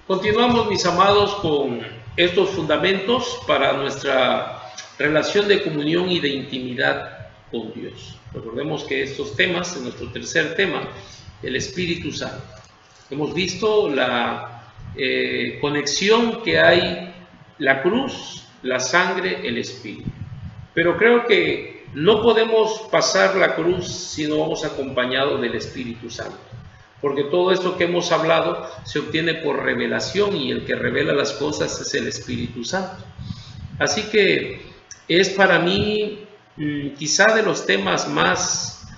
Continuamos, mis amados, con estos fundamentos para nuestra relación de comunión y de intimidad con Dios. Recordemos que estos temas, en nuestro tercer tema, el Espíritu Santo. Hemos visto la conexión que hay, la cruz, la sangre, el Espíritu. Pero creo que no podemos pasar la cruz si no vamos acompañados del Espíritu Santo. Porque todo esto que hemos hablado se obtiene por revelación y el que revela las cosas es el Espíritu Santo. Así que es para mí quizá de los temas más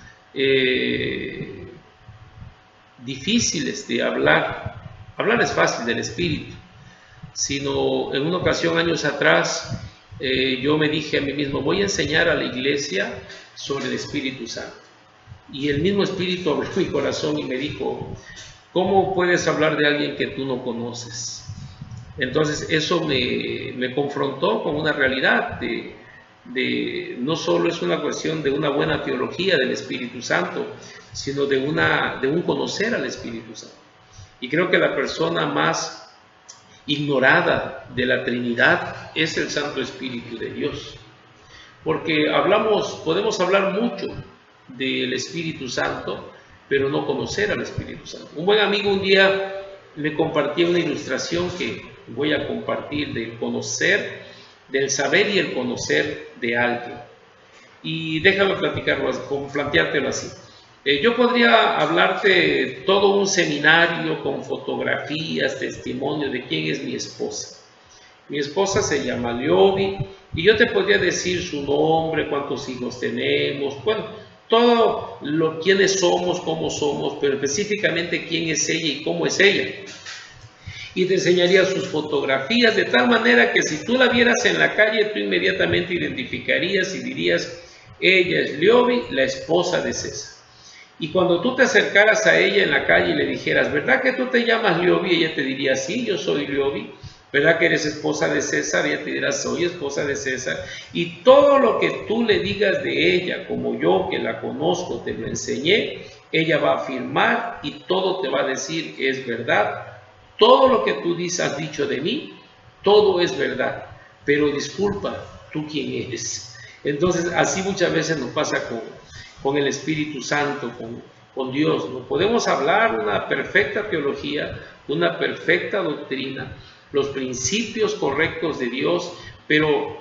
difíciles de hablar. Hablar es fácil del Espíritu, sino en una ocasión años atrás yo me dije a mí mismo, voy a enseñar a la iglesia sobre el Espíritu Santo. Y el mismo Espíritu abrió mi corazón y me dijo, ¿cómo puedes hablar de alguien que tú no conoces? Entonces eso me confrontó con una realidad de no solo es una cuestión de una buena teología del Espíritu Santo, sino de un conocer al Espíritu Santo. Y creo que la persona más ignorada de la Trinidad es el Santo Espíritu de Dios. Porque podemos hablar mucho del Espíritu Santo, pero no conocer al Espíritu Santo. Un buen amigo un día me compartió una ilustración que voy a compartir del conocer, del saber y el conocer de alguien. Y déjame planteártelo así. Yo podría hablarte todo un seminario con fotografías, testimonios de quién es mi esposa. Mi esposa se llama Liobi y yo te podría decir su nombre, cuántos hijos tenemos, bueno, todo quiénes somos, cómo somos, pero específicamente quién es ella y cómo es ella. Y te enseñaría sus fotografías de tal manera que si tú la vieras en la calle, tú inmediatamente identificarías y dirías, ella es Liobi, la esposa de César. Y cuando tú te acercaras a ella en la calle y le dijeras, ¿verdad que tú te llamas Liobi? Ella te diría, sí, yo soy Liobi. ¿Verdad que eres esposa de César? Ella te dirá, soy esposa de César. Y todo lo que tú le digas de ella, como yo que la conozco, te lo enseñé, ella va a afirmar y todo te va a decir es verdad. Todo lo que tú has dicho de mí, todo es verdad. Pero disculpa, ¿tú quién eres? Entonces, así muchas veces nos pasa con el Espíritu Santo, con Dios. No podemos hablar una perfecta teología, una perfecta doctrina, los principios correctos de Dios, pero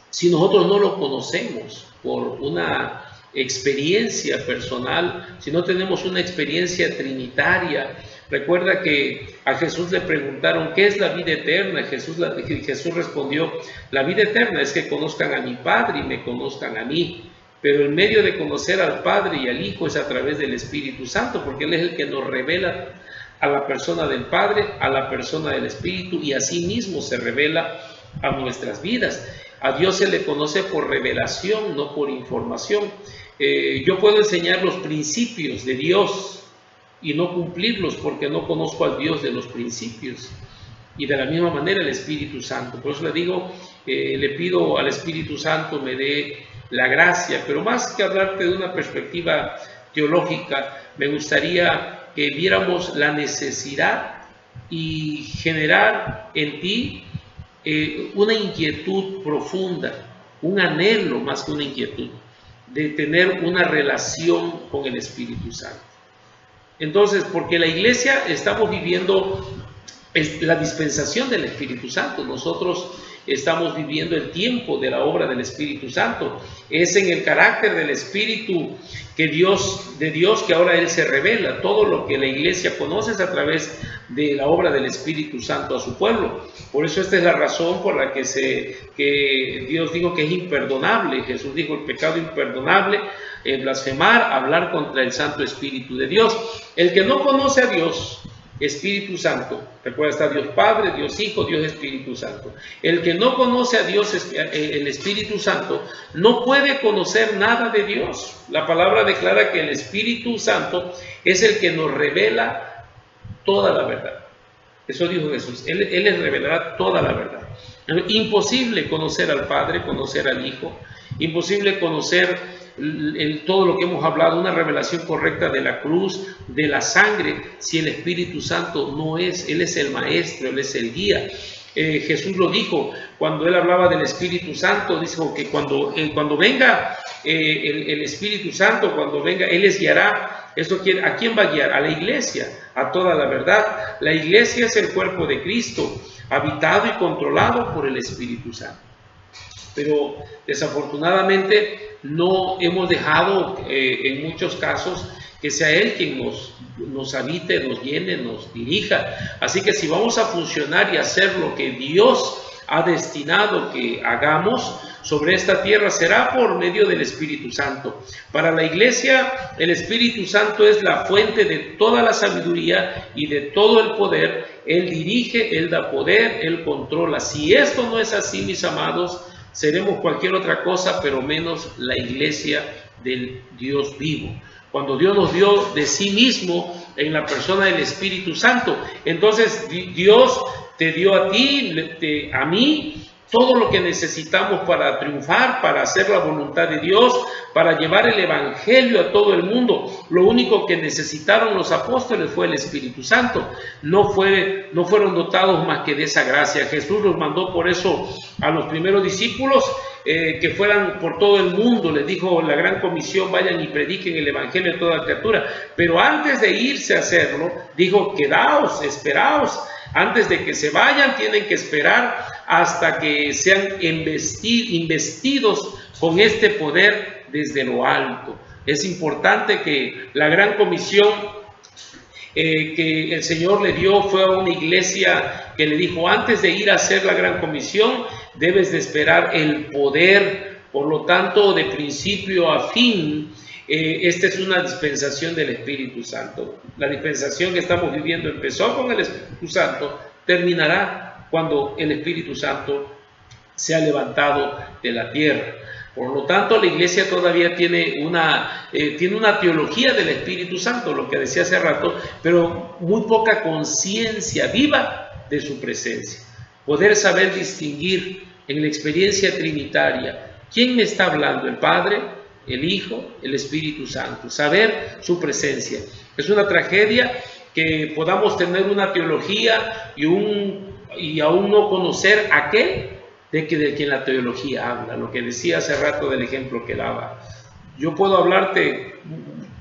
si nosotros no lo conocemos por una experiencia personal, si no tenemos una experiencia trinitaria. Recuerda que a Jesús le preguntaron, ¿qué es la vida eterna? Jesús respondió, la vida eterna es que conozcan a mi Padre y me conozcan a mí. Pero el medio de conocer al Padre y al Hijo es a través del Espíritu Santo, porque Él es el que nos revela a la persona del Padre, a la persona del Espíritu, y así mismo se revela a nuestras vidas. A Dios se le conoce por revelación, no por información. Yo puedo enseñar los principios de Dios y no cumplirlos porque no conozco al Dios de los principios. Y de la misma manera el Espíritu Santo. Por eso le digo, le pido al Espíritu Santo me dé la gracia, pero más que hablarte de una perspectiva teológica, me gustaría que viéramos la necesidad y generar en ti una inquietud profunda, un anhelo más que una inquietud, de tener una relación con el Espíritu Santo. Entonces, porque la iglesia estamos viviendo la dispensación del Espíritu Santo, nosotros estamos viviendo el tiempo de la obra del Espíritu Santo. Es en el carácter del Espíritu de Dios que ahora Él se revela. Todo lo que la iglesia conoce es a través de la obra del Espíritu Santo a su pueblo. Por eso esta es la razón por la que Dios dijo que es imperdonable. Jesús dijo el pecado imperdonable, blasfemar, hablar contra el Santo Espíritu de Dios. El que no conoce a Dios, Espíritu Santo, recuerda, está Dios Padre, Dios Hijo, Dios Espíritu Santo. El que no conoce a Dios, el Espíritu Santo, no puede conocer nada de Dios. La palabra declara que el Espíritu Santo es el que nos revela toda la verdad. Eso dijo Jesús, Él les revelará toda la verdad. Imposible conocer al Padre, conocer al Hijo, imposible conocer todo lo que hemos hablado, una revelación correcta de la cruz, de la sangre, si el Espíritu Santo no es? Él es el maestro, Él es el guía. Jesús lo dijo cuando Él hablaba del Espíritu Santo, dijo que cuando venga el Espíritu Santo, cuando venga, Él les guiará. ¿A quién va a guiar? A la iglesia, a toda la verdad. La iglesia es el cuerpo de Cristo, habitado y controlado por el Espíritu Santo. Pero desafortunadamente no hemos dejado en muchos casos que sea Él quien nos habite, nos llene, nos dirija. Así que si vamos a funcionar y hacer lo que Dios ha destinado que hagamos sobre esta tierra, será por medio del Espíritu Santo. Para la iglesia, el Espíritu Santo es la fuente de toda la sabiduría y de todo el poder. Él dirige, Él da poder, Él controla. Si esto no es así, mis amados, seremos cualquier otra cosa, pero menos la iglesia del Dios vivo. Cuando Dios nos dio de sí mismo en la persona del Espíritu Santo, entonces Dios te dio a ti, a mí, todo lo que necesitamos para triunfar, para hacer la voluntad de Dios, para llevar el Evangelio a todo el mundo. Lo único que necesitaron los apóstoles fue el Espíritu Santo. No fueron dotados más que de esa gracia. Jesús los mandó por eso a los primeros discípulos, que fueran por todo el mundo. Les dijo la gran comisión: vayan y prediquen el Evangelio a toda criatura. Pero antes de irse a hacerlo, dijo: quedaos, esperaos. Antes de que se vayan, tienen que esperar hasta que sean investidos con este poder desde lo alto. Es importante que la gran comisión que el Señor le dio fue a una iglesia que le dijo: antes de ir a hacer la gran comisión, debes de esperar el poder. Por lo tanto, de principio a fin, esta es una dispensación del Espíritu Santo. La dispensación que estamos viviendo empezó con el Espíritu Santo, terminará cuando el Espíritu Santo sea levantado de la tierra. Por lo tanto, la iglesia todavía tiene una teología del Espíritu Santo, lo que decía hace rato, pero muy poca conciencia viva de su presencia. Poder saber distinguir en la experiencia trinitaria quién me está hablando: el Padre, el Hijo, el Espíritu Santo. Saber su presencia. Es una tragedia que podamos tener una teología y aún no conocer aquel de quien la teología habla. Lo que decía hace rato del ejemplo que daba. Yo puedo hablarte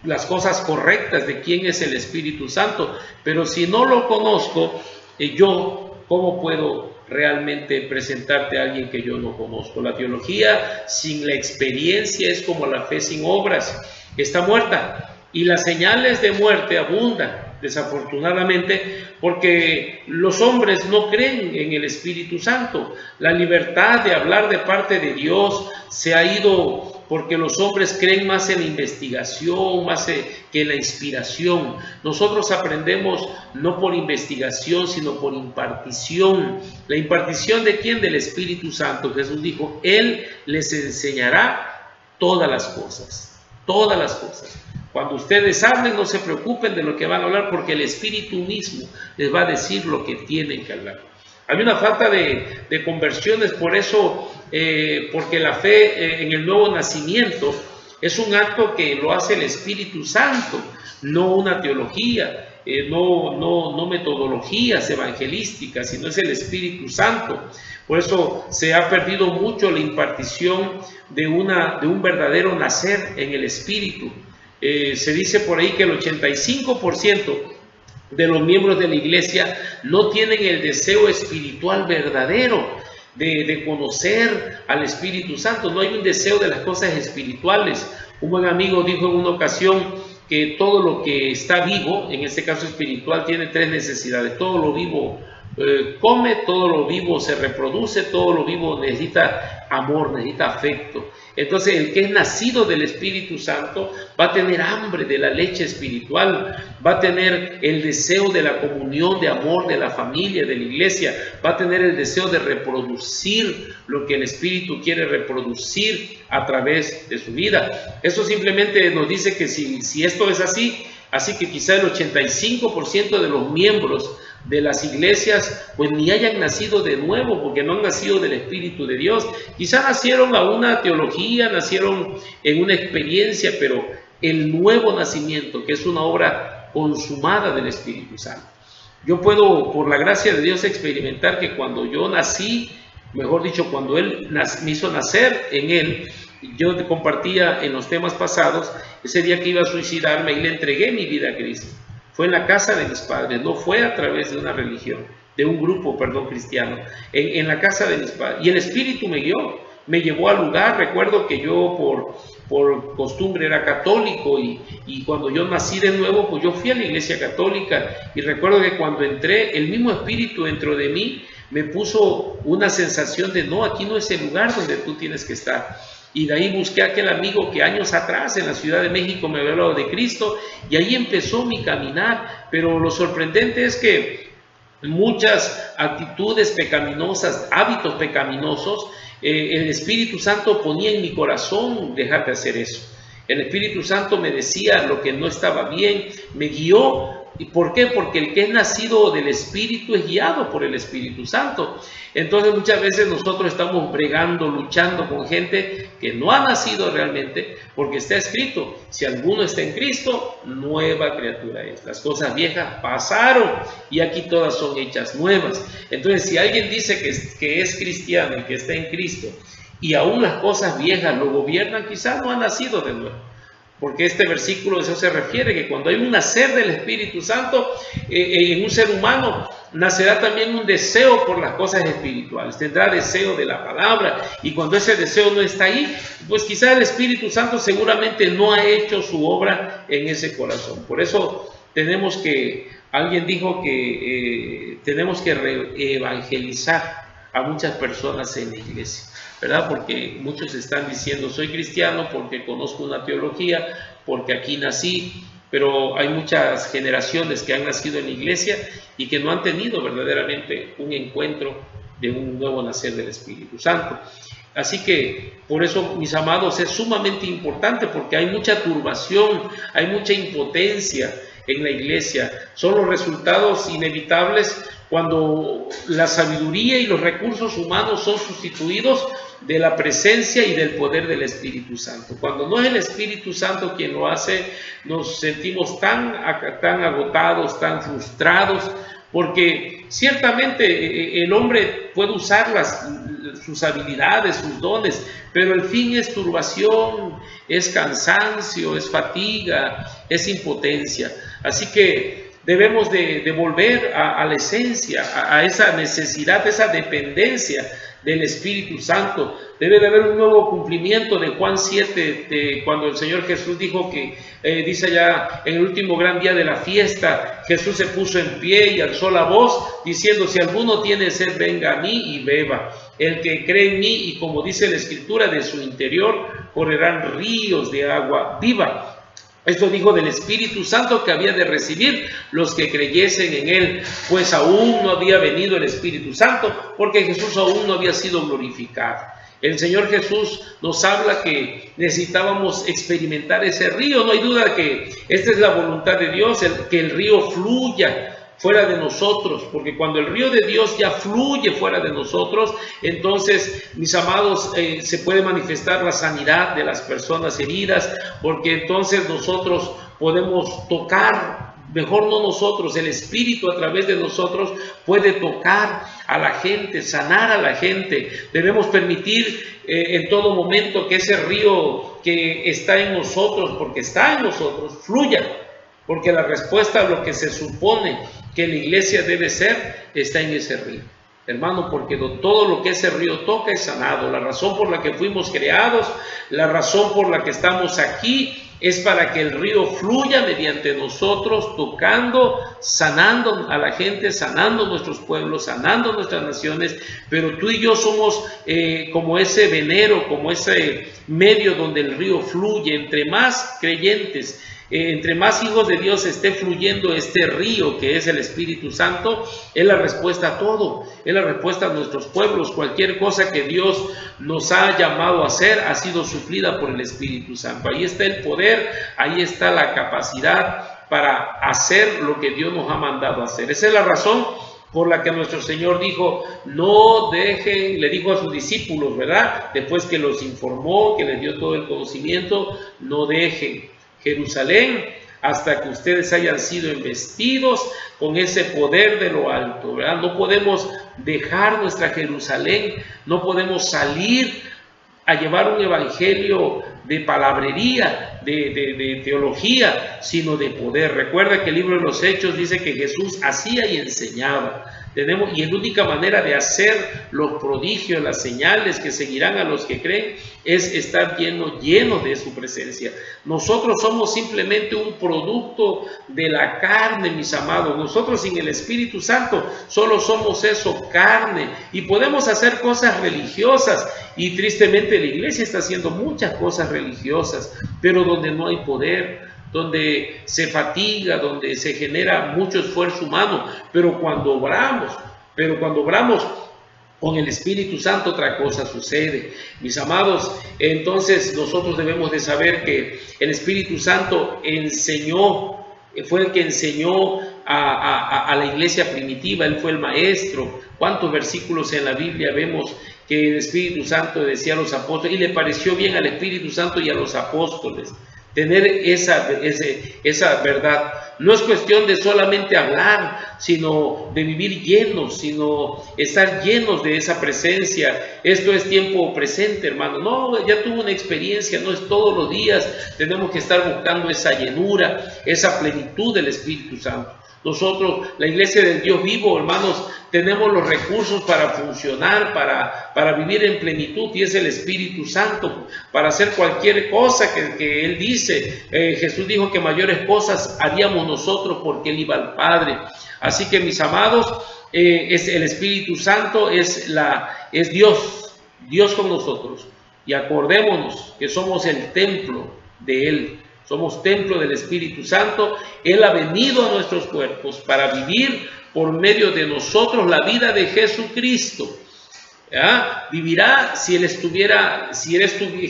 las cosas correctas de quién es el Espíritu Santo, pero si no lo conozco, ¿cómo puedo realmente presentarte a alguien que yo no conozco? La teología sin la experiencia es como la fe sin obras, está muerta, y las señales de muerte abundan, desafortunadamente, porque los hombres no creen en el Espíritu Santo. La libertad de hablar de parte de Dios se ha ido porque los hombres creen más en la investigación, más que en la inspiración. Nosotros aprendemos no por investigación, sino por impartición. ¿La impartición de quién? Del Espíritu Santo. Jesús dijo: Él les enseñará todas las cosas, todas las cosas. Cuando ustedes hablen, no se preocupen de lo que van a hablar, porque el Espíritu mismo les va a decir lo que tienen que hablar. Hay una falta de conversiones, por eso, porque la fe en el nuevo nacimiento es un acto que lo hace el Espíritu Santo, no una teología, no metodologías evangelísticas, sino es el Espíritu Santo. Por eso se ha perdido mucho la impartición de un verdadero nacer en el Espíritu. Se dice por ahí que el 85% de los miembros de la iglesia no tienen el deseo espiritual verdadero de conocer al Espíritu Santo. No hay un deseo de las cosas espirituales. Un buen amigo dijo en una ocasión que todo lo que está vivo, en este caso espiritual, tiene tres necesidades. Todo lo vivo come, todo lo vivo se reproduce, todo lo vivo necesita amor, necesita afecto. Entonces, el que es nacido del Espíritu Santo va a tener hambre de la leche espiritual, va a tener el deseo de la comunión, de amor, de la familia, de la iglesia, va a tener el deseo de reproducir lo que el Espíritu quiere reproducir a través de su vida. Eso simplemente nos dice que si esto es así, así que quizá el 85% de los miembros de las iglesias pues ni hayan nacido de nuevo, porque no han nacido del Espíritu de Dios. Quizá nacieron a una teología, nacieron en una experiencia, pero el nuevo nacimiento, que es una obra consumada del Espíritu Santo. Yo puedo, por la gracia de Dios, experimentar que cuando yo nací, mejor dicho, cuando Él me hizo nacer en Él, yo te compartía en los temas pasados, ese día que iba a suicidarme y le entregué mi vida a Cristo. Fue en la casa de mis padres, no fue a través de una religión, de un grupo, cristiano, en la casa de mis padres. Y el Espíritu me guió, me llevó al lugar. Recuerdo que yo por costumbre era católico y cuando yo nací de nuevo, pues yo fui a la iglesia católica. Y recuerdo que cuando entré, el mismo Espíritu dentro de mí me puso una sensación de no, aquí no es el lugar donde tú tienes que estar. Y de ahí busqué a aquel amigo que años atrás en la Ciudad de México me había hablado de Cristo, y ahí empezó mi caminar. Pero lo sorprendente es que muchas actitudes pecaminosas, hábitos pecaminosos, el Espíritu Santo ponía en mi corazón dejar de hacer eso. El Espíritu Santo me decía lo que no estaba bien, me guió. ¿Y por qué? Porque el que es nacido del Espíritu es guiado por el Espíritu Santo. Entonces muchas veces nosotros estamos bregando, luchando con gente que no ha nacido realmente, porque está escrito: si alguno está en Cristo, nueva criatura es. Las cosas viejas pasaron y aquí todas son hechas nuevas. Entonces, si alguien dice que es cristiano y que está en Cristo, y aún las cosas viejas lo gobiernan, quizás no ha nacido de nuevo. Porque este versículo eso se refiere, que cuando hay un nacer del Espíritu Santo en un ser humano, nacerá también un deseo por las cosas espirituales, tendrá deseo de la palabra, y cuando ese deseo no está ahí, pues quizás el Espíritu Santo seguramente no ha hecho su obra en ese corazón. Por eso alguien dijo que tenemos que evangelizar a muchas personas en la iglesia, ¿verdad? Porque muchos están diciendo: soy cristiano porque conozco una teología, porque aquí nací, pero hay muchas generaciones que han nacido en la iglesia y que no han tenido verdaderamente un encuentro de un nuevo nacer del Espíritu Santo. Así que por eso, mis amados, es sumamente importante, porque hay mucha turbación, hay mucha impotencia en la iglesia. Son los resultados inevitables cuando la sabiduría y los recursos humanos son sustituidos de la presencia y del poder del Espíritu Santo. Cuando no es el Espíritu Santo quien lo hace, nos sentimos tan agotados, tan frustrados, porque ciertamente el hombre puede usar sus habilidades, sus dones, pero el fin es turbación, es cansancio, es fatiga, es impotencia. Así que debemos de volver a la esencia, a esa necesidad, esa dependencia del Espíritu Santo. Debe de haber un nuevo cumplimiento de Juan 7, cuando el Señor Jesús dijo que, dice allá, en el último gran día de la fiesta, Jesús se puso en pie y alzó la voz, diciendo: si alguno tiene sed, venga a mí y beba. El que cree en mí, y como dice la Escritura, de su interior correrán ríos de agua viva. Esto dijo del Espíritu Santo que había de recibir los que creyesen en Él, pues aún no había venido el Espíritu Santo, porque Jesús aún no había sido glorificado. El Señor Jesús nos habla que necesitábamos experimentar ese río. No hay duda que esta es la voluntad de Dios, que el río fluya fuera de nosotros, porque cuando el río de Dios ya fluye fuera de nosotros, entonces, mis amados, se puede manifestar la sanidad de las personas heridas, porque entonces nosotros podemos tocar, mejor no nosotros, el Espíritu a través de nosotros puede tocar a la gente, sanar a la gente. Debemos permitir en todo momento que ese río que está en nosotros, porque está en nosotros, fluya, porque la respuesta a lo que se supone que la iglesia debe ser está en ese río, hermano, porque todo lo que ese río toca es sanado. La razón por la que fuimos creados, la razón por la que estamos aquí, es para que el río fluya mediante nosotros, tocando, sanando a la gente, sanando nuestros pueblos, sanando nuestras naciones. Pero tú y yo somos como ese venero, como ese medio donde el río fluye. Entre más creyentes, entre más hijos de Dios esté fluyendo este río que es el Espíritu Santo, es la respuesta a todo, es la respuesta a nuestros pueblos. Cualquier cosa que Dios nos ha llamado a hacer ha sido suplida por el Espíritu Santo. Ahí está el poder, ahí está la capacidad para hacer lo que Dios nos ha mandado hacer. Esa es la razón por la que nuestro Señor dijo, no dejen, le dijo a sus discípulos, ¿verdad? Después que los informó, que les dio todo el conocimiento, no dejen Jerusalén hasta que ustedes hayan sido investidos con ese poder de lo alto, ¿verdad? No podemos dejar nuestra Jerusalén, no podemos salir a llevar un evangelio de palabrería, de teología, sino de poder. Recuerda que el libro de los Hechos dice que Jesús hacía y enseñaba. Y la única manera de hacer los prodigios, las señales que seguirán a los que creen, es estar llenos de su presencia. Nosotros somos simplemente un producto de la carne, mis amados. Nosotros sin el Espíritu Santo solo somos eso, carne, y podemos hacer cosas religiosas, y tristemente la iglesia está haciendo muchas cosas religiosas, pero donde no hay poder, donde se fatiga, donde se genera mucho esfuerzo humano, pero cuando obramos con el Espíritu Santo, otra cosa sucede. Mis amados, entonces nosotros debemos de saber que el Espíritu Santo fue el que enseñó a la iglesia primitiva, él fue el maestro. ¿Cuántos versículos en la Biblia vemos que el Espíritu Santo decía a los apóstoles, y le pareció bien al Espíritu Santo y a los apóstoles tener esa verdad? No es cuestión de solamente hablar, sino de vivir llenos, sino estar llenos de esa presencia. Esto es tiempo presente, hermano. No, ya tuvo una experiencia, no es todos los días. Tenemos que estar buscando esa llenura, esa plenitud del Espíritu Santo. Nosotros, la iglesia del Dios vivo, hermanos, tenemos los recursos para funcionar, para vivir en plenitud, y es el Espíritu Santo, para hacer cualquier cosa que Él dice. Jesús dijo que mayores cosas haríamos nosotros porque Él iba al Padre. Así que, mis amados, es el Espíritu Santo, es Dios con nosotros. Y acordémonos que somos el templo de Él. Somos templo del Espíritu Santo. Él ha venido a nuestros cuerpos para vivir por medio de nosotros la vida de Jesucristo. ¿Ya? Vivirá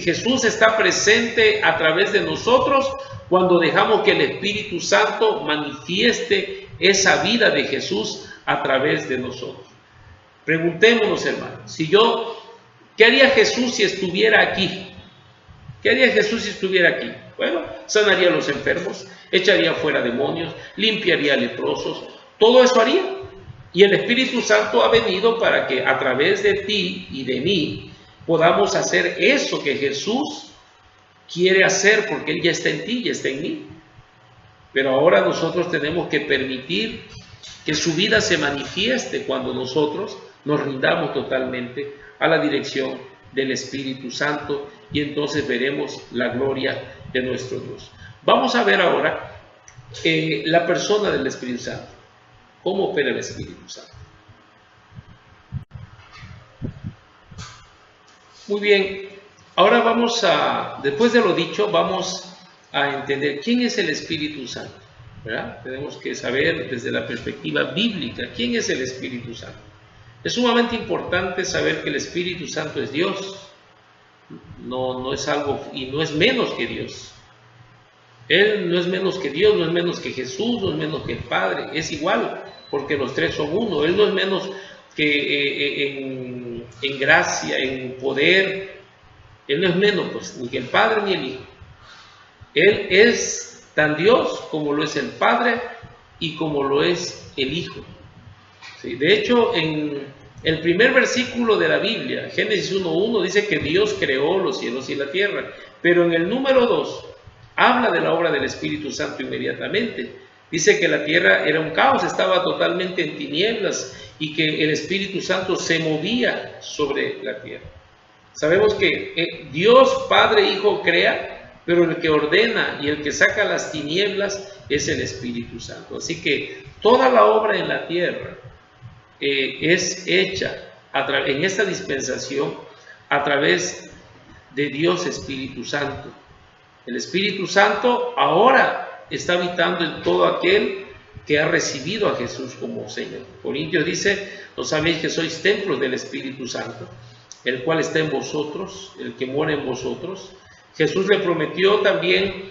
Jesús está presente a través de nosotros cuando dejamos que el Espíritu Santo manifieste esa vida de Jesús a través de nosotros. Preguntémonos, hermanos, ¿qué haría Jesús si estuviera aquí? ¿Qué haría Jesús si estuviera aquí? Bueno, sanaría a los enfermos, echaría fuera demonios, limpiaría leprosos, todo eso haría. Y el Espíritu Santo ha venido para que a través de ti y de mí podamos hacer eso que Jesús quiere hacer, porque Él ya está en ti, ya está en mí. Pero ahora nosotros tenemos que permitir que su vida se manifieste cuando nosotros nos rindamos totalmente a la dirección del Espíritu Santo, y entonces veremos la gloria de nuestro Dios. Vamos a ver ahora la persona del Espíritu Santo. ¿Cómo opera el Espíritu Santo? Muy bien, ahora después de lo dicho, vamos a entender quién es el Espíritu Santo, ¿verdad? Tenemos que saber desde la perspectiva bíblica quién es el Espíritu Santo. Es sumamente importante saber que el Espíritu Santo es Dios. No es algo, y no es menos que Dios. Él no es menos que Dios, no es menos que Jesús, no es menos que el Padre. Es igual, porque los tres son uno. Él no es menos que en gracia, en poder. Él no es menos, pues, ni que el Padre ni el Hijo. Él es tan Dios como lo es el Padre y como lo es el Hijo. Sí, de hecho, en el primer versículo de la Biblia, Génesis 1:1, dice que Dios creó los cielos y la tierra, pero en el número 2 habla de la obra del Espíritu Santo inmediatamente. Dice que la tierra era un caos, estaba totalmente en tinieblas, y que el Espíritu Santo se movía sobre la tierra. Sabemos que Dios, Padre, Hijo crea, pero el que ordena y el que saca las tinieblas es el Espíritu Santo. Así que toda la obra en la tierra es hecha en esta dispensación a través de Dios Espíritu Santo. El Espíritu Santo ahora está habitando en todo aquel que ha recibido a Jesús como Señor. Corintios dice: ¿no sabéis que sois templos del Espíritu Santo, el cual está en vosotros, el que mora en vosotros? Jesús le prometió también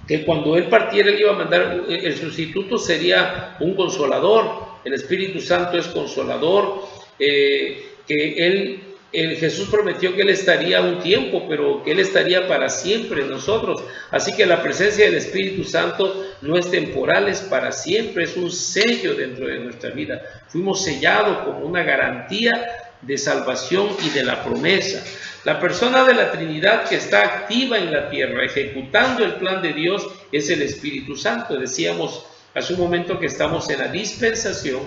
que cuando Él partiera, Él iba a mandar, el sustituto sería un consolador. El Espíritu Santo es consolador, Jesús prometió que Él estaría un tiempo, pero que Él estaría para siempre en nosotros. Así que la presencia del Espíritu Santo no es temporal, es para siempre, es un sello dentro de nuestra vida. Fuimos sellados como una garantía de salvación y de la promesa. La persona de la Trinidad que está activa en la tierra, ejecutando el plan de Dios, es el Espíritu Santo. Decíamos hace un momento que estamos en la dispensación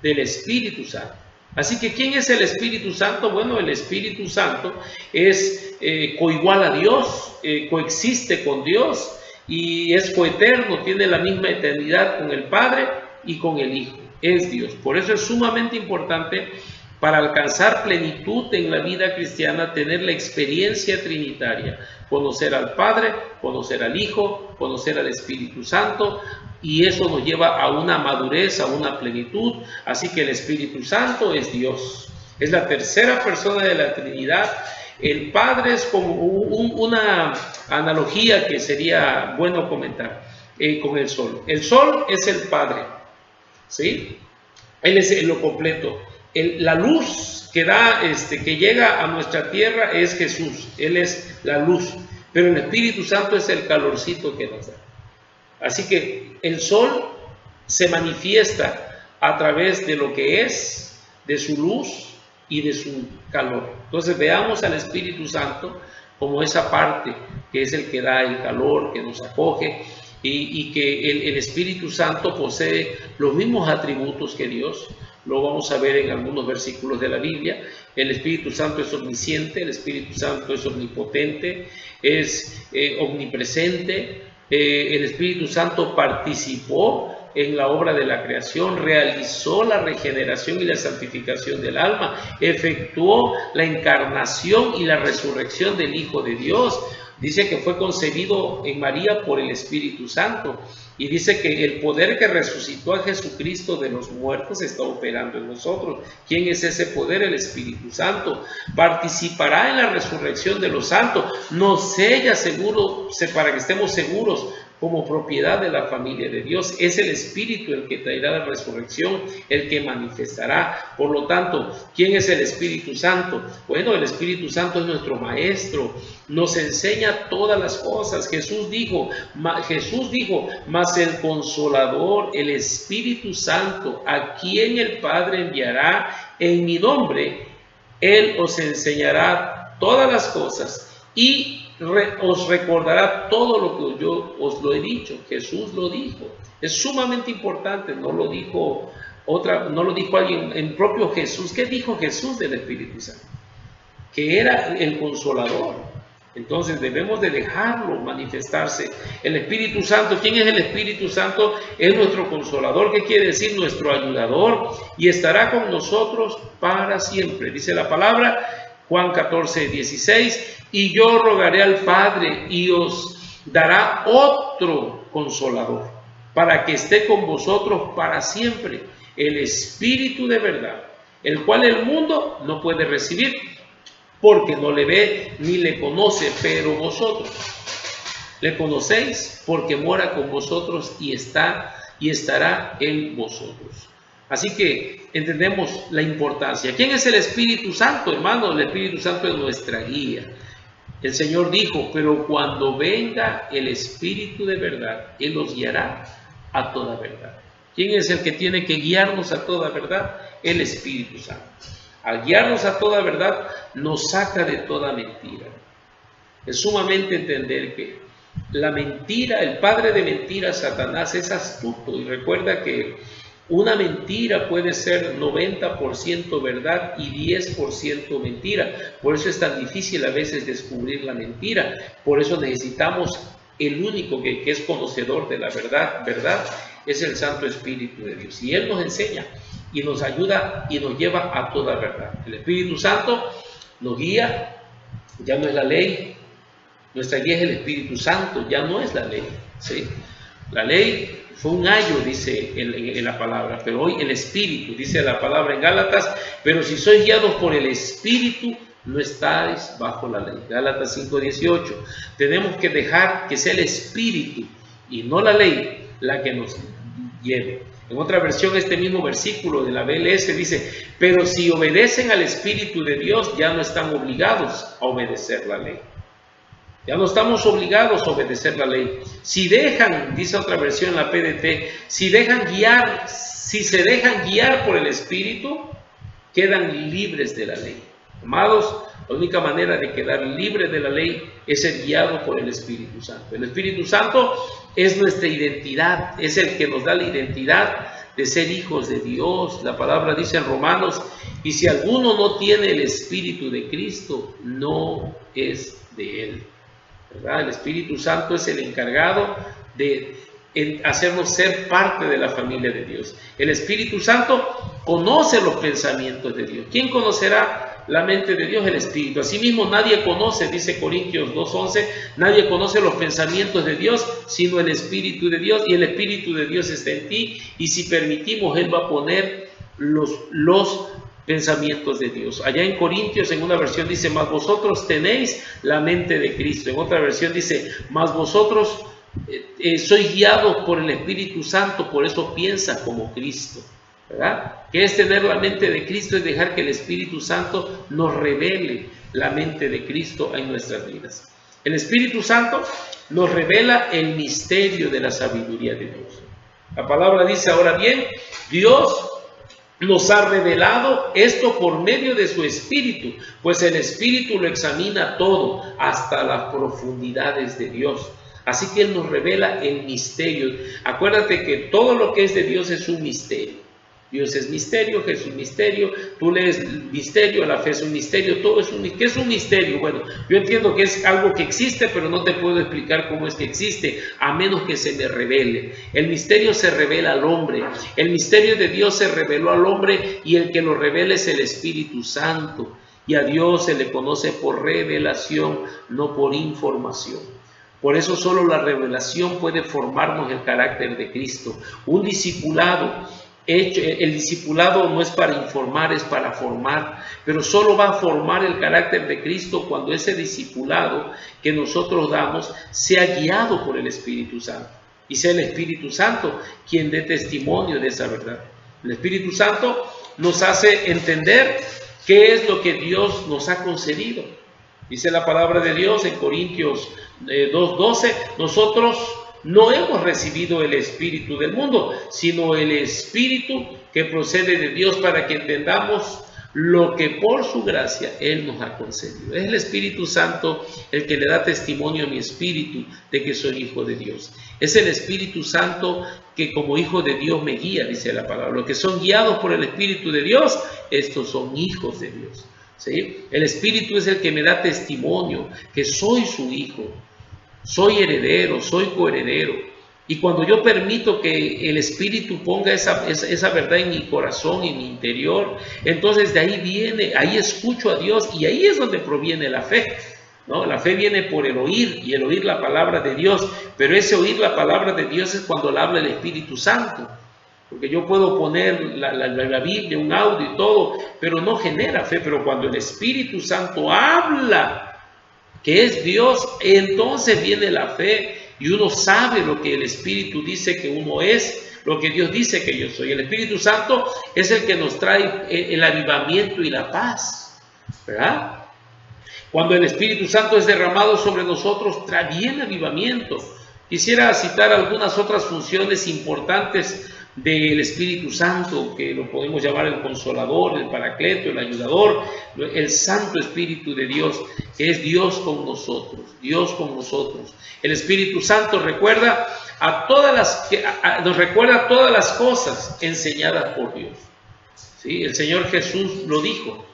del Espíritu Santo. Así que, ¿quién es el Espíritu Santo? Bueno, el Espíritu Santo es coigual a Dios, coexiste con Dios y es coeterno, tiene la misma eternidad con el Padre y con el Hijo. Es Dios. Por eso es sumamente importante, para alcanzar plenitud en la vida cristiana, tener la experiencia trinitaria, conocer al Padre, conocer al Hijo, conocer al Espíritu Santo, y eso nos lleva a una madurez, a una plenitud. Así que el Espíritu Santo es Dios, es la tercera persona de la Trinidad. El Padre es como una analogía que sería bueno comentar con el Sol. El Sol es el Padre, ¿sí? Él es lo completo. La luz que da, que llega a nuestra tierra es Jesús, Él es la luz, pero el Espíritu Santo es el calorcito que nos da. Así que el sol se manifiesta a través de lo que es, de su luz y de su calor. Entonces veamos al Espíritu Santo como esa parte que es el que da el calor, que nos acoge, y que el Espíritu Santo posee los mismos atributos que Dios. Lo vamos a ver en algunos versículos de la Biblia. El Espíritu Santo es omnisciente, el Espíritu Santo es omnipotente, es omnipresente. El Espíritu Santo participó en la obra de la creación, realizó la regeneración y la santificación del alma, efectuó la encarnación y la resurrección del Hijo de Dios. Dice que fue concebido en María por el Espíritu Santo, y dice que el poder que resucitó a Jesucristo de los muertos está operando en nosotros. ¿Quién es ese poder? El Espíritu Santo. Participará en la resurrección de los santos, nos sella seguro, para que estemos seguros como propiedad de la familia de Dios. Es el Espíritu el que traerá la resurrección, el que manifestará. Por lo tanto, ¿quién es el Espíritu Santo? Bueno, el Espíritu Santo es nuestro Maestro, nos enseña todas las cosas. Jesús dijo, mas el Consolador, el Espíritu Santo, a quien el Padre enviará en mi nombre, Él os enseñará todas las cosas y os recordará todo lo que yo os lo he dicho. Jesús lo dijo. Es sumamente importante, no lo dijo alguien, en propio Jesús. ¿Qué dijo Jesús del Espíritu Santo? Que era el Consolador. Entonces debemos de dejarlo manifestarse. El Espíritu Santo, ¿quién es el Espíritu Santo? Es nuestro Consolador. ¿Qué quiere decir? Nuestro ayudador, y estará con nosotros para siempre. Dice la palabra, Juan 14:16, y yo rogaré al Padre y os dará otro Consolador, para que esté con vosotros para siempre, el Espíritu de verdad, el cual el mundo no puede recibir, porque no le ve ni le conoce, pero vosotros le conocéis, porque mora con vosotros y estará en vosotros. Así que entendemos la importancia. ¿Quién es el Espíritu Santo, hermano? El Espíritu Santo es nuestra guía. El Señor dijo, pero cuando venga el Espíritu de verdad, Él os guiará a toda verdad. ¿Quién es el que tiene que guiarnos a toda verdad? El Espíritu Santo. Al guiarnos a toda verdad, nos saca de toda mentira. Es sumamente entender que la mentira, el padre de mentiras, Satanás, es astuto. Y recuerda que una mentira puede ser 90% verdad y 10% mentira. Por eso es tan difícil a veces descubrir la mentira. Por eso necesitamos el único que es conocedor de la verdad es el Santo Espíritu de Dios. Y Él nos enseña y nos ayuda y nos lleva a toda verdad. El Espíritu Santo nos guía, ya no es la ley. Nuestra guía es el Espíritu Santo, ya no es la ley, ¿sí? La ley fue un ayo, dice en la palabra, pero hoy el Espíritu, dice la palabra en Gálatas, pero si sois guiados por el Espíritu, no estáis bajo la ley. Gálatas 5:18. Tenemos que dejar que sea el Espíritu y no la ley la que nos lleve. En otra versión, este mismo versículo de la BLS dice: pero si obedecen al Espíritu de Dios, ya no están obligados a obedecer la ley. Ya no estamos obligados a obedecer la ley. Si dejan, dice otra versión, la PDT, si se dejan guiar por el Espíritu, quedan libres de la ley. Amados, la única manera de quedar libre de la ley es ser guiado por el Espíritu Santo. El Espíritu Santo es nuestra identidad, es el que nos da la identidad de ser hijos de Dios. La palabra dice en Romanos: y si alguno no tiene el Espíritu de Cristo, no es de él. ¿Verdad? El Espíritu Santo es el encargado de hacernos ser parte de la familia de Dios. El Espíritu Santo conoce los pensamientos de Dios. ¿Quién conocerá la mente de Dios? El Espíritu. Asimismo, nadie conoce, dice Corintios 2:11, nadie conoce los pensamientos de Dios sino el Espíritu de Dios, y el Espíritu de Dios está en ti, y si permitimos, Él va a poner los pensamientos de Dios. Allá en Corintios, en una versión dice: mas vosotros tenéis la mente de Cristo. En otra versión dice: mas vosotros sois guiados por el Espíritu Santo, por eso piensa como Cristo. ¿Verdad? ¿Qué es tener la mente de Cristo? Es dejar que el Espíritu Santo nos revele la mente de Cristo en nuestras vidas. El Espíritu Santo nos revela el misterio de la sabiduría de Dios. La palabra dice: ahora bien, Dios nos ha revelado esto por medio de su Espíritu, pues el Espíritu lo examina todo, hasta las profundidades de Dios. Así que Él nos revela el misterio. Acuérdate que todo lo que es de Dios es un misterio. Dios es misterio, Jesús es misterio, tú lees misterio, la fe es un misterio, todo es un misterio. ¿Qué es un misterio? Bueno, yo entiendo que es algo que existe, pero no te puedo explicar cómo es que existe, a menos que se me revele. El misterio se revela al hombre, el misterio de Dios se reveló al hombre, y el que lo revela es el Espíritu Santo, y a Dios se le conoce por revelación, no por información. Por eso solo la revelación puede formarnos el carácter de Cristo. Un discipulado, el discipulado no es para informar, es para formar, pero solo va a formar el carácter de Cristo cuando ese discipulado que nosotros damos sea guiado por el Espíritu Santo, y sea el Espíritu Santo quien dé testimonio de esa verdad. El Espíritu Santo nos hace entender qué es lo que Dios nos ha concedido. Dice la palabra de Dios en Corintios 2:12, nosotros no hemos recibido el espíritu del mundo, sino el Espíritu que procede de Dios, para que entendamos lo que por su gracia Él nos ha concedido. Es el Espíritu Santo el que le da testimonio a mi espíritu de que soy hijo de Dios. Es el Espíritu Santo que como hijo de Dios me guía, dice la palabra. Los que son guiados por el Espíritu de Dios, estos son hijos de Dios. ¿Sí? El Espíritu es el que me da testimonio que soy su hijo, soy heredero, soy coheredero. Y cuando yo permito que el Espíritu ponga esa verdad en mi corazón, en mi interior, entonces de ahí viene, ahí escucho a Dios, y ahí es donde proviene la fe, ¿no? La fe viene por el oír, y el oír la palabra de Dios, pero ese oír la palabra de Dios es cuando la habla el Espíritu Santo. Porque yo puedo poner la Biblia, un audio y todo, pero no genera fe. Pero cuando el Espíritu Santo habla, que es Dios, entonces viene la fe, y uno sabe lo que el Espíritu dice que uno es, lo que Dios dice que yo soy. El Espíritu Santo es el que nos trae el avivamiento y la paz, ¿verdad? Cuando el Espíritu Santo es derramado sobre nosotros, trae bien avivamiento. Quisiera citar algunas otras funciones importantes del Espíritu Santo, que lo podemos llamar el Consolador, el Paracleto, el Ayudador, el Santo Espíritu de Dios, que es Dios con nosotros, Dios con nosotros. El Espíritu Santo nos recuerda todas las cosas enseñadas por Dios. ¿Sí? El Señor Jesús lo dijo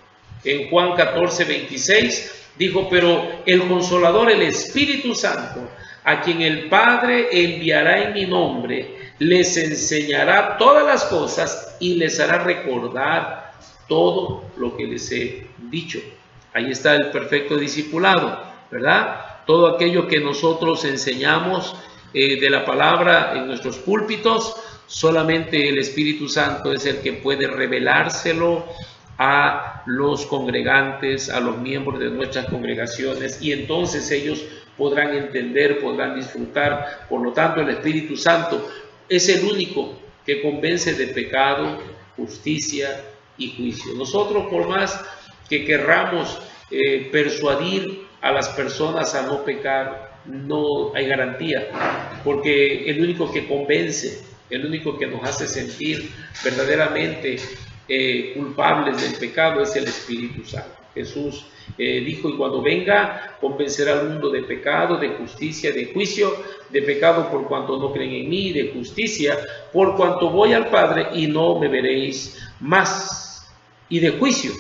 en Juan 14:26, dijo: pero el Consolador, el Espíritu Santo, a quien el Padre enviará en mi nombre, les enseñará todas las cosas y les hará recordar todo lo que les he dicho. Ahí está el perfecto discipulado, ¿verdad? Todo aquello que nosotros enseñamos de la palabra en nuestros púlpitos, solamente el Espíritu Santo es el que puede revelárselo a los congregantes, a los miembros de nuestras congregaciones, y entonces ellos podrán entender, podrán disfrutar. Por lo tanto, el Espíritu Santo es el único que convence de pecado, justicia y juicio. Nosotros, por más que querramos persuadir a las personas a no pecar, no hay garantía, porque el único que convence, el único que nos hace sentir verdaderamente culpables del pecado es el Espíritu Santo. Jesús dijo: y cuando venga, convencerá al mundo de pecado, de justicia, de juicio, de pecado por cuanto no creen en mí, de justicia por cuanto voy al Padre y no me veréis más, y de juicio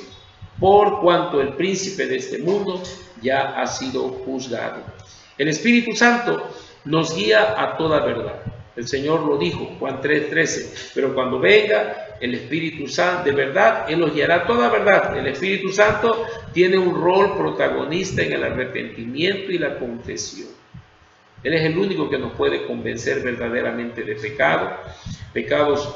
por cuanto el príncipe de este mundo ya ha sido juzgado. El Espíritu Santo nos guía a toda verdad. El Señor lo dijo, Juan 3:13, pero cuando venga el Espíritu Santo de verdad, Él os guiará a toda verdad. El Espíritu Santo tiene un rol protagonista en el arrepentimiento y la confesión. Él es el único que nos puede convencer verdaderamente de pecado, pecados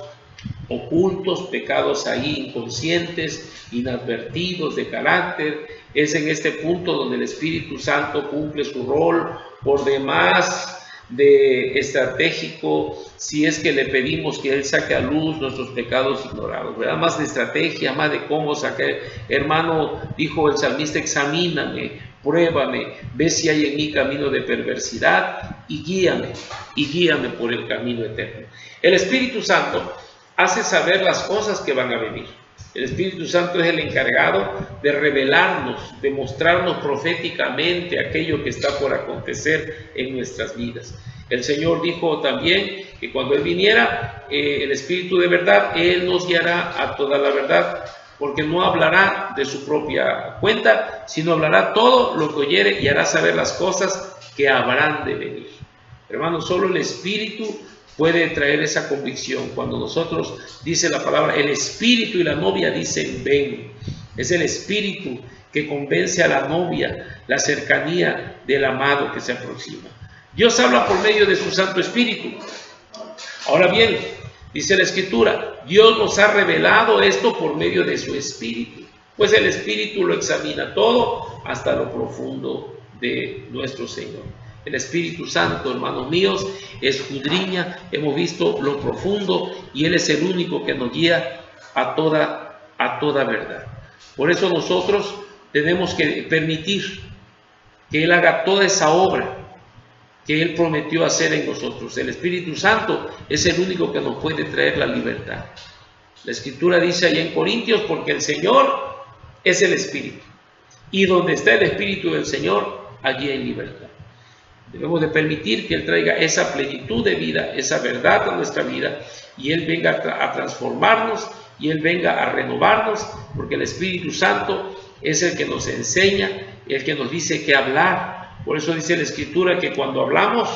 ocultos, pecados ahí inconscientes, inadvertidos, de carácter. Es en este punto donde el Espíritu Santo cumple su rol por demás de estratégico, si es que le pedimos que Él saque a luz nuestros pecados ignorados, ¿verdad? Más de estrategia, más de cómo sacar. Hermano, dijo el salmista: examíname, pruébame, ve si hay en mí camino de perversidad y guíame por el camino eterno. El Espíritu Santo hace saber las cosas que van a venir. El Espíritu Santo es el encargado de revelarnos, de mostrarnos proféticamente aquello que está por acontecer en nuestras vidas. El Señor dijo también que cuando Él viniera, el Espíritu de verdad, Él nos guiará a toda la verdad, porque no hablará de su propia cuenta, sino hablará todo lo que oyere y hará saber las cosas que habrán de venir. Hermanos, solo el Espíritu puede traer esa convicción. Cuando nosotros, dice la palabra, el Espíritu y la novia dicen ven. Es el Espíritu que convence a la novia la cercanía del amado que se aproxima. Dios habla por medio de su Santo Espíritu. Ahora bien, dice la Escritura, Dios nos ha revelado esto por medio de su Espíritu, pues el Espíritu lo examina todo hasta lo profundo de nuestro Señor. El Espíritu Santo, hermanos míos, escudriña, hemos visto lo profundo, y Él es el único que nos guía a toda verdad. Por eso nosotros tenemos que permitir que Él haga toda esa obra que Él prometió hacer en nosotros. El Espíritu Santo es el único que nos puede traer la libertad. La Escritura dice allá en Corintios: porque el Señor es el Espíritu, y donde está el Espíritu del Señor, allí hay libertad. Debemos de permitir que Él traiga esa plenitud de vida, esa verdad a nuestra vida, y Él venga a transformarnos, y Él venga a renovarnos, porque el Espíritu Santo es el que nos enseña, el que nos dice qué hablar. Por eso dice la Escritura que cuando hablamos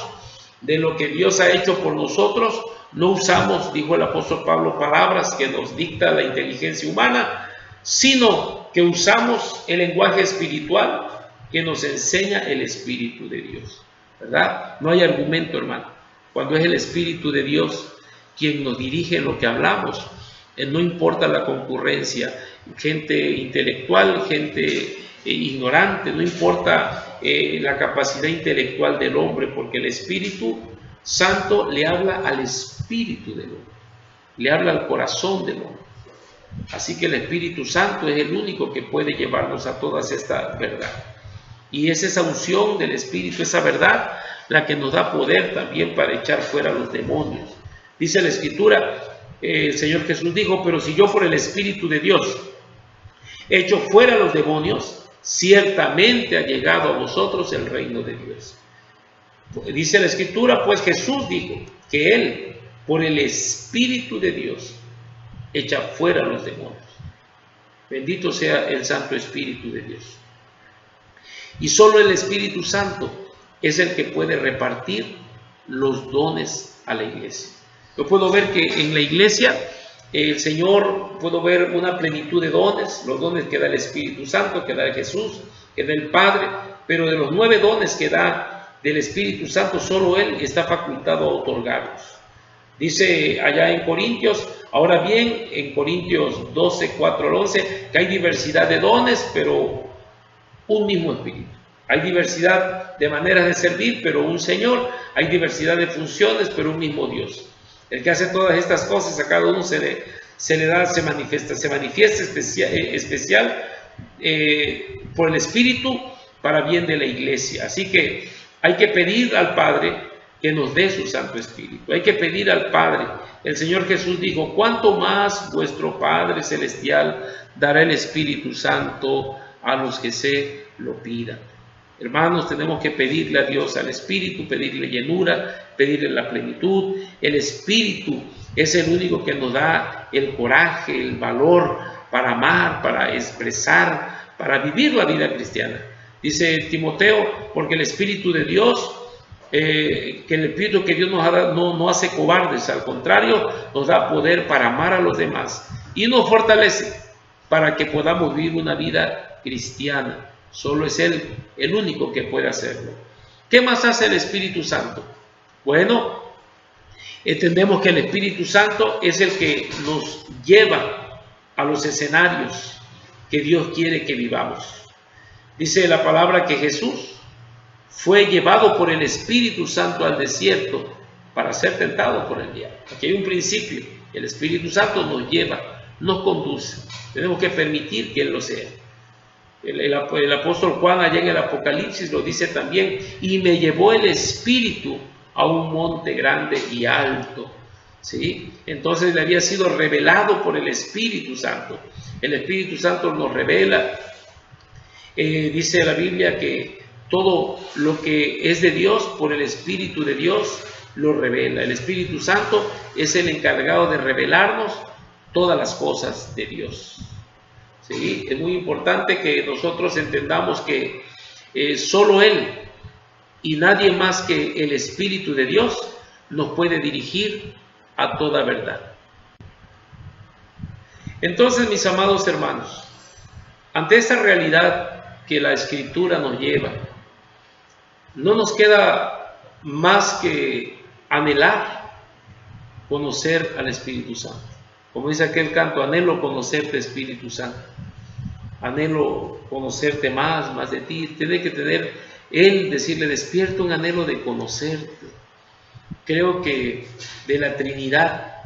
de lo que Dios ha hecho por nosotros, no usamos, dijo el apóstol Pablo, palabras que nos dicta la inteligencia humana, sino que usamos el lenguaje espiritual que nos enseña el Espíritu de Dios, ¿verdad? No hay argumento, hermano. Cuando es el Espíritu de Dios quien nos dirige en lo que hablamos, no importa la concurrencia, gente intelectual, gente ignorante, no importa la capacidad intelectual del hombre, porque el Espíritu Santo le habla al espíritu del hombre, le habla al corazón del hombre. Así que el Espíritu Santo es el único que puede llevarnos a toda esta verdad. Y es esa unción del Espíritu, esa verdad, la que nos da poder también para echar fuera a los demonios. Dice la Escritura, el Señor Jesús dijo: pero si yo por el Espíritu de Dios echo fuera a los demonios, ciertamente ha llegado a vosotros el reino de Dios. Dice la Escritura, pues Jesús dijo que Él, por el Espíritu de Dios, echa fuera a los demonios. Bendito sea el Santo Espíritu de Dios. Y solo el Espíritu Santo es el que puede repartir los dones a la iglesia. Yo puedo ver que en la iglesia el Señor, puedo ver una plenitud de dones, los dones que da el Espíritu Santo, que da Jesús, que da el Padre, pero de los 9 dones que da del Espíritu Santo, solo Él está facultado a otorgarlos. Dice allá en Corintios, ahora bien, en Corintios 12, 4 al 11, que hay diversidad de dones, pero un mismo Espíritu. Hay diversidad de maneras de servir, pero un Señor. Hay diversidad de funciones, pero un mismo Dios. El que hace todas estas cosas, a cada uno se manifiesta especial por el Espíritu para bien de la iglesia. Así que hay que pedir al Padre que nos dé su Santo Espíritu. Hay que pedir al Padre. El Señor Jesús dijo: cuánto más vuestro Padre Celestial dará el Espíritu Santo a los que se lo pidan. Hermanos, tenemos que pedirle a Dios, al Espíritu, pedirle llenura, pedirle la plenitud. El Espíritu es el único que nos da el coraje, el valor para amar, para expresar, para vivir la vida cristiana. Dice Timoteo: porque el Espíritu de Dios, que el Espíritu que Dios nos ha dado no hace cobardes, al contrario, nos da poder para amar a los demás y nos fortalece para que podamos vivir una vida cristiana. Solo es Él el único que puede hacerlo. ¿Qué más hace el Espíritu Santo? Bueno, entendemos que el Espíritu Santo es el que nos lleva a los escenarios que Dios quiere que vivamos. Dice la palabra que Jesús fue llevado por el Espíritu Santo al desierto para ser tentado por el diablo. Aquí hay un principio: el Espíritu Santo nos lleva, nos conduce. Tenemos que permitir que Él lo sea. El apóstol Juan, allá en el Apocalipsis, lo dice también: y me llevó el Espíritu a un monte grande y alto. ¿Sí? Entonces le había sido revelado por el Espíritu Santo. El Espíritu Santo nos revela. Dice la Biblia que todo lo que es de Dios, por el Espíritu de Dios, lo revela. El Espíritu Santo es el encargado de revelarnos todas las cosas de Dios. ¿Sí? Es muy importante que nosotros entendamos que solo Él y nadie más que el Espíritu de Dios nos puede dirigir a toda verdad. Entonces, mis amados hermanos, ante esta realidad que la Escritura nos lleva, no nos queda más que anhelar conocer al Espíritu Santo. Como dice aquel canto: anhelo conocerte, Espíritu Santo. Anhelo conocerte más de ti. Tiene que tener Él, decirle: despierta un anhelo de conocerte. Creo que de la Trinidad,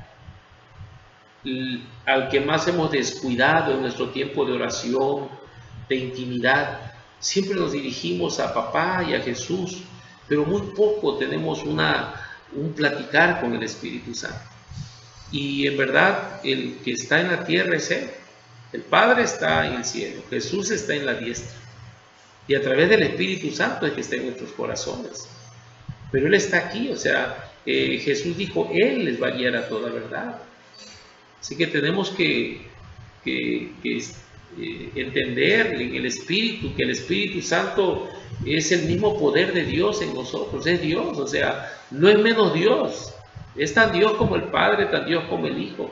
al que más hemos descuidado en nuestro tiempo de oración, de intimidad, siempre nos dirigimos a Papá y a Jesús, pero muy poco tenemos un platicar con el Espíritu Santo. Y en verdad, el que está en la tierra es Él. El Padre está en el cielo, Jesús está en la diestra, y a través del Espíritu Santo es que está en nuestros corazones. Pero Él está aquí, o sea, Jesús dijo: Él les va a guiar a toda verdad. Así que tenemos que entender en el Espíritu que el Espíritu Santo es el mismo poder de Dios en nosotros, es Dios, o sea, no es menos Dios. Es tan Dios como el Padre, tan Dios como el Hijo.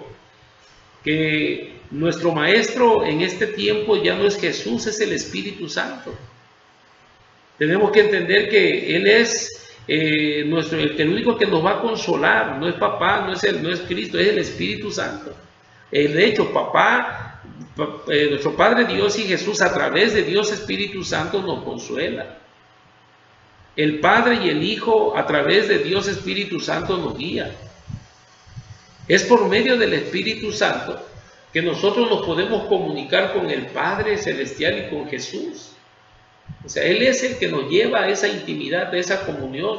Que nuestro Maestro en este tiempo ya no es Jesús, es el Espíritu Santo. Tenemos que entender que Él es el único que nos va a consolar. No es Papá, no es Cristo, es el Espíritu Santo. De hecho, Papá, nuestro Padre Dios y Jesús, a través de Dios Espíritu Santo, nos consuela. El Padre y el Hijo, a través de Dios Espíritu Santo, nos guía. Es por medio del Espíritu Santo que nosotros nos podemos comunicar con el Padre Celestial y con Jesús. O sea, Él es el que nos lleva a esa intimidad, a esa comunión.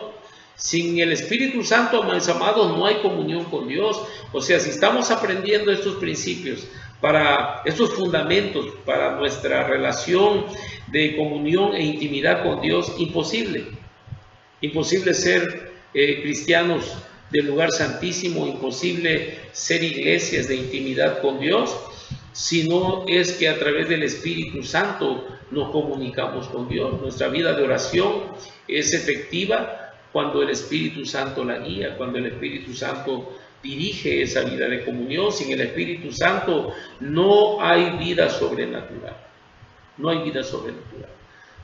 Sin el Espíritu Santo, mis amados, no hay comunión con Dios. O sea, si estamos aprendiendo estos principios, para estos fundamentos, para nuestra relación de comunión e intimidad con Dios, imposible. Imposible ser cristianos del lugar santísimo, imposible ser iglesias de intimidad con Dios, si no es que a través del Espíritu Santo nos comunicamos con Dios. Nuestra vida de oración es efectiva cuando el Espíritu Santo la guía, cuando el Espíritu Santo dirige esa vida de comunión. Sin el Espíritu Santo no hay vida sobrenatural, no hay vida sobrenatural.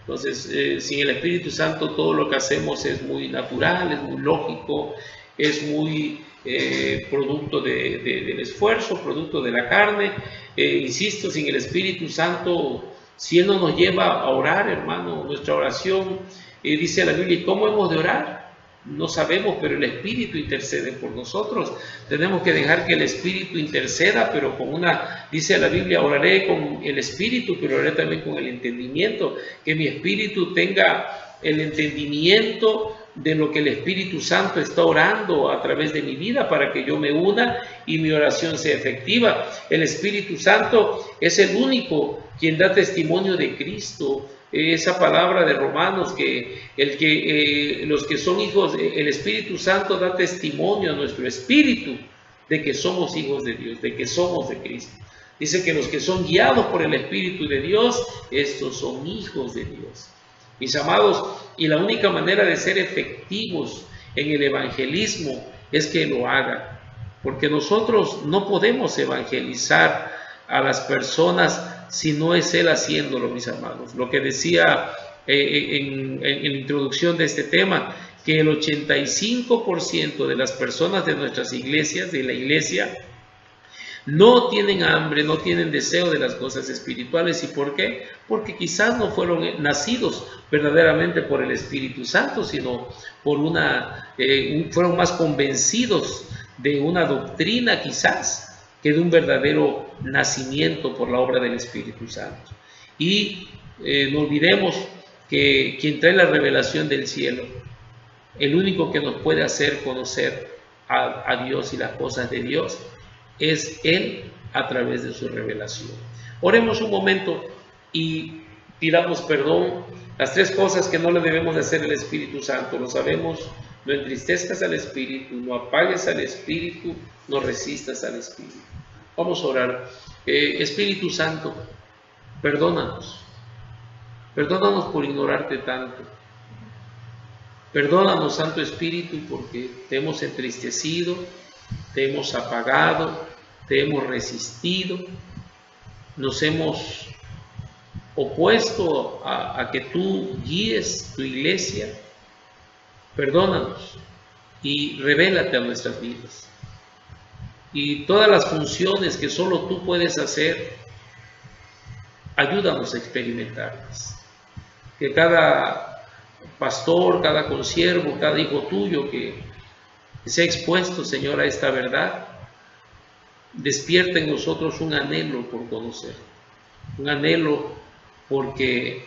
Entonces, sin el Espíritu Santo todo lo que hacemos es muy natural, es muy lógico, es muy producto del esfuerzo, producto de la carne. Insisto, sin el Espíritu Santo Si Él no nos lleva a orar, hermano, nuestra oración, dice la Biblia, ¿y cómo hemos de orar? No sabemos, pero el Espíritu intercede por nosotros. Tenemos que dejar que el Espíritu interceda, pero dice la Biblia, oraré con el Espíritu, pero oraré también con el entendimiento. Que mi espíritu tenga el entendimiento de lo que el Espíritu Santo está orando a través de mi vida para que yo me una y mi oración sea efectiva. El Espíritu Santo es el único quien da testimonio de Cristo. Esa palabra de Romanos, que los que son hijos, el Espíritu Santo da testimonio a nuestro espíritu de que somos hijos de Dios, de que somos de Cristo. Dice que los que son guiados por el Espíritu de Dios, estos son hijos de Dios. Mis amados, y la única manera de ser efectivos en el evangelismo es que lo hagan, porque nosotros no podemos evangelizar a las personas si no es Él haciéndolo, mis amados. Lo que decía en la introducción de este tema, que el 85% de las personas de nuestras iglesias, de la iglesia, no tienen hambre, no tienen deseo de las cosas espirituales. ¿Y por qué? Porque quizás no fueron nacidos verdaderamente por el Espíritu Santo, sino por fueron más convencidos de una doctrina quizás que de un verdadero nacimiento por la obra del Espíritu Santo. Y no olvidemos que quien trae la revelación del cielo, el único que nos puede hacer conocer a Dios y las cosas de Dios, es Él a través de su revelación. Oremos un momento y pidamos perdón. Las 3 cosas que no le debemos de hacer al Espíritu Santo, lo sabemos: no entristezcas al Espíritu, no apagues al Espíritu, no resistas al Espíritu. Vamos a orar. Espíritu Santo, perdónanos. Perdónanos por ignorarte tanto. Perdónanos, Santo Espíritu, porque te hemos entristecido, te hemos apagado, te hemos resistido, nos hemos opuesto a que tú guíes tu iglesia. Perdónanos y revélate a nuestras vidas. Y todas las funciones que solo tú puedes hacer, ayúdanos a experimentarlas. Que cada pastor, cada consiervo, cada hijo tuyo que sea expuesto, Señor, a esta verdad, despierta en nosotros un anhelo por conocer, un anhelo porque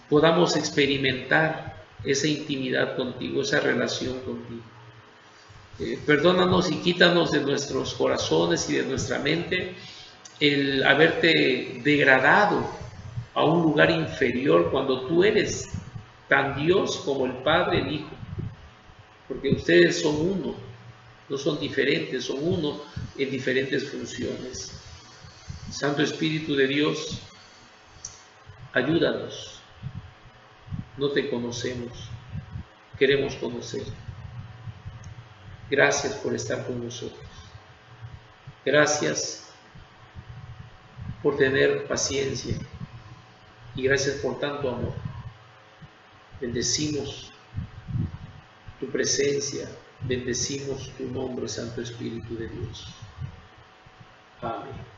podamos experimentar esa intimidad contigo, esa relación contigo. Perdónanos y quítanos de nuestros corazones y de nuestra mente el haberte degradado a un lugar inferior cuando tú eres tan Dios como el Padre, el Hijo. Porque ustedes son uno, no son diferentes, son uno en diferentes funciones. Santo Espíritu de Dios, ayúdanos. No te conocemos, queremos conocer. Gracias por estar con nosotros. Gracias por tener paciencia y gracias por tanto amor. Bendecimos tu presencia, bendecimos tu nombre, Santo Espíritu de Dios. Amén.